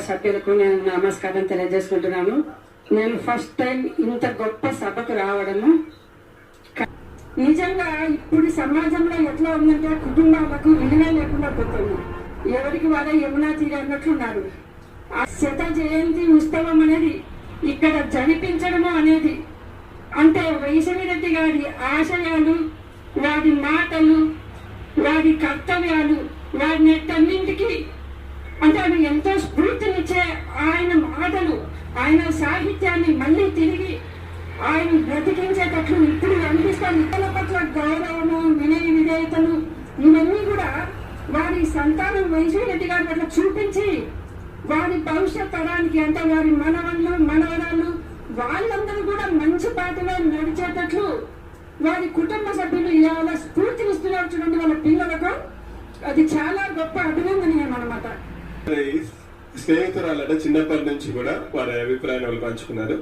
సభ్యులకు నేను నమస్కారం తెలియజేసుకుంటున్నాను. నేను ఫస్ట్ టైం ఇంత గొప్ప సభకు రావడము. నిజంగా ఇప్పుడు సమాజంలో ఎట్లా ఉందంటే కుటుంబాలకు విలువే లేకుండా పోతుంది. ఎవరికి వాళ్ళ యమునా తీరు అన్నట్లున్నారు. ఆ శత జయంతి ఉత్సవం అనేది ఇక్కడ జరిపించడము అనేది అంటే వైష్ణవిరెడ్డి గారి ఆశయాలు, వారి మాటలు, వారి కర్తవ్యాలు, వారిన్నింటికి అంటే అవి ఎంతో స్ఫూర్తినిచ్చే ఆయన మాటలు, ఆయన సాహిత్యాన్ని మళ్ళీ తిరిగి ఆయన బ్రతికించేటట్లు ఇప్పుడు అనిపిస్తాను. ఇతరుల పట్ల గౌరవము, వినయ విధేయతలు ఇవన్నీ కూడా వారి సంతానం వైష్ణవిరెడ్డి గారి పట్ల చూపించి వారి భవిష్యత్ తరానికి అంటే వారి మనవళ్ళు మనవరాలు వాళ్ళందరూ కూడా మంచి బాటలో నడిచేటట్లు వారి కుటుంబ సభ్యులు ఇవాళ స్ఫూర్తినిస్తున్నారు చూడండి వాళ్ళ పిల్లలకు. అది చాలా గొప్ప అభినందనీయం అన్నమాట. స్నేహితురాలంటే చిన్నప్పటి నుంచి కూడా వారి అభిప్రాయాలు పంచుకున్నారు.